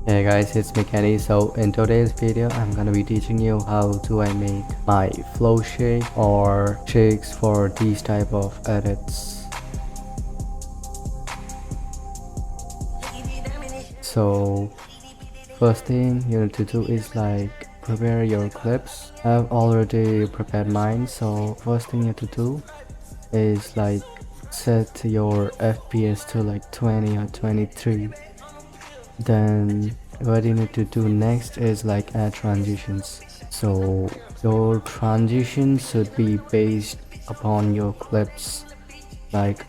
Hey guys, it's Mikey. So in today's video, I'm gonna be teaching you how do I make my flow shake or shakes for these type of edits. So first thing you need to do is like prepare your clips. I've already prepared mine. So first thing you have to do is like set your FPS to like 20 or 23. Then what you need to do next is like add transitions. So your transition should be based upon your clips, like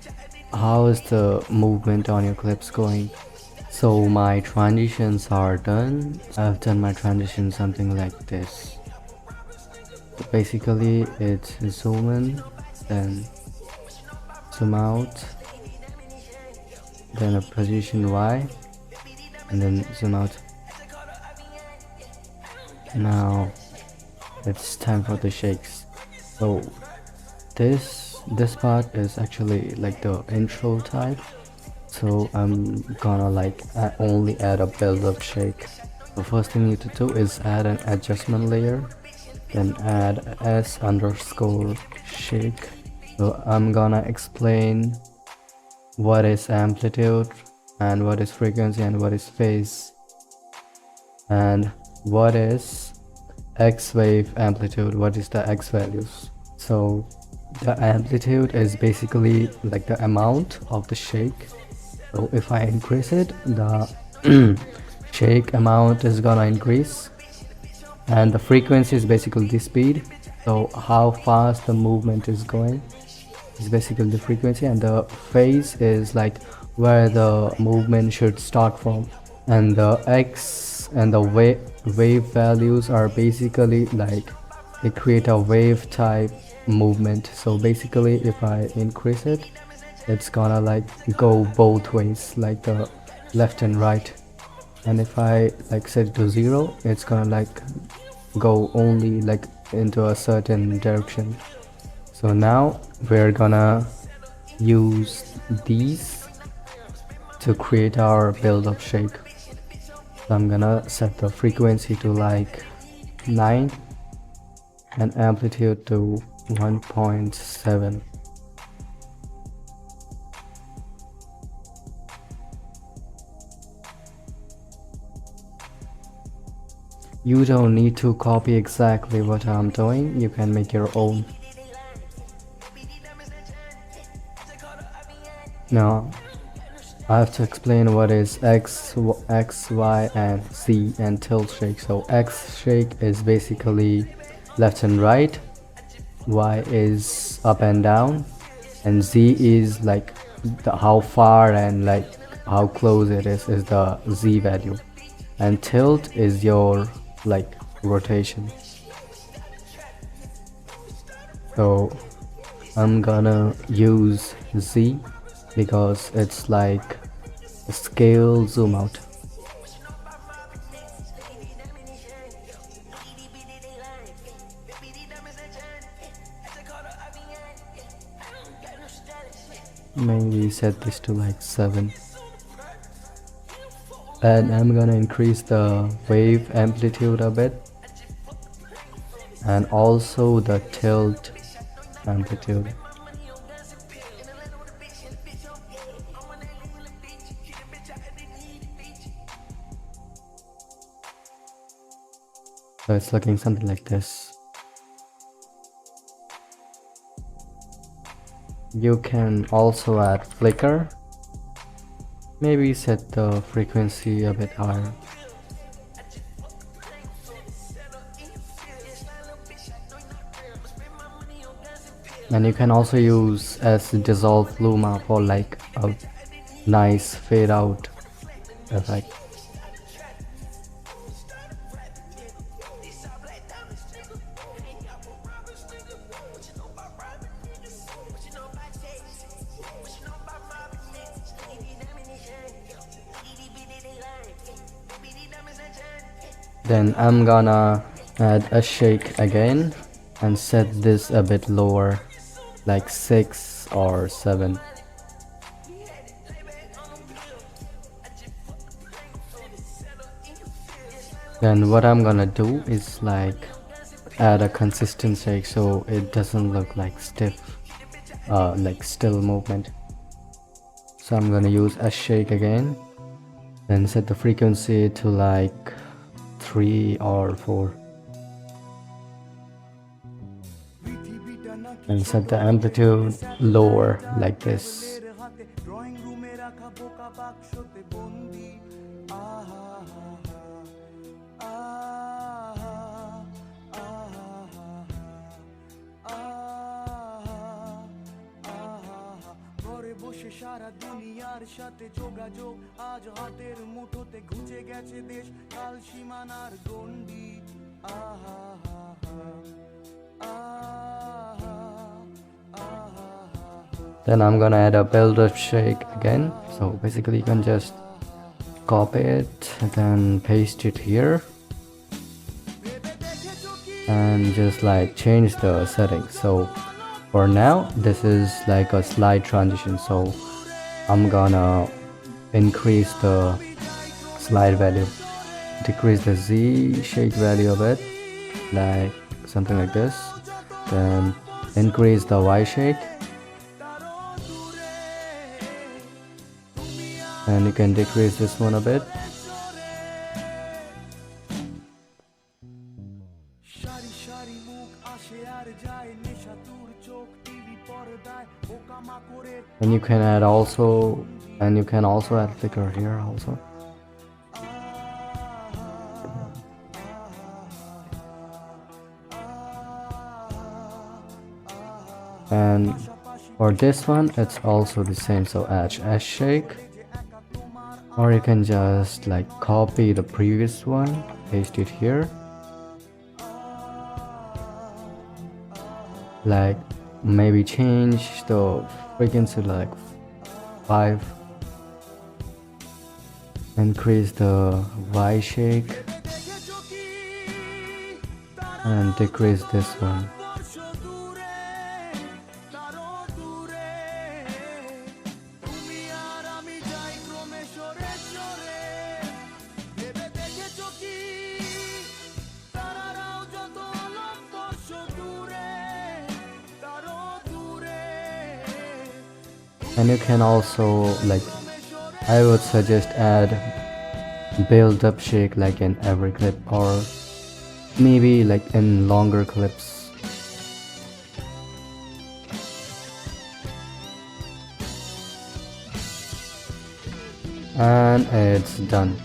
how is the movement on your clips going. So my transitions are done. I've done my transition something like this. Basically it's zoom in, then zoom out, then a position Y, and then zoom out. Now it's time for the shakes. So this part is actually like the intro type, so I'm gonna like only add a build-up shake. The first thing you need to do is add an adjustment layer, then add s underscore shake. So I'm gonna explain what is amplitude and what is frequency and what is phase and what is x wave amplitude, what is the x values. So the amplitude is basically like the amount of the shake. So if I increase it, the shake amount is gonna increase, and the frequency is basically the speed, so how fast the movement is going is basically the frequency, and the phase is like where the movement should start from, and the x and the wave values are basically like they create a wave type movement. So basically if I increase it, it's gonna like go both ways, like the left and right, and if I like set it to 0, it's gonna like go only like into a certain direction. So now we're gonna use these to create our build-up shake. So I'm gonna set the frequency to like 9 and amplitude to 1.7. You don't need to copy exactly what I'm doing, you can make your own. Now I have to explain what is X, Y, and Z and tilt shake. So X shake is basically left and right, Y is up and down, and Z is like how far and like how close it is the Z value, and tilt is your like rotation. So I'm gonna use Z because it's like a scale zoom out. Maybe set this to like 7, and I'm gonna increase the wave amplitude a bit and also the tilt amplitude. So it's looking something like this. You can also add flicker. Maybe set the frequency a bit higher. And you can also use as dissolve luma for like a nice fade out effect. Then I'm gonna add a shake again and set this a bit lower, like 6 or 7. Then what I'm gonna do is like add a consistent shake so it doesn't look like stiff, like still movement. So I'm gonna use a shake again, then set the frequency to like 3 or 4, and set the amplitude lower like this. সারা দুনিয়ার সাথে যোগাযোগ আজ হাতের মুঠোতে ঘুচে গেছে দেশ কাল সীমানার গণ্ডি আহা Then I'm gonna add a build-up shake again. So basically you can just copy it and then paste it here and just like change the settings. So for now this is like a slide transition, so I'm gonna increase the slide value, decrease the Z shake value a bit, like something like this, then increase the Y shake, and you can decrease this one a bit. And you can add add flicker here also. And for this one it's also the same, so add S shake, or you can just like copy the previous one, paste it here, like maybe change the frequency like 5, increase the Y shake, and decrease this one. And you can also, like, I would suggest add build up shake like in every clip, or maybe like in longer clips. And it's done.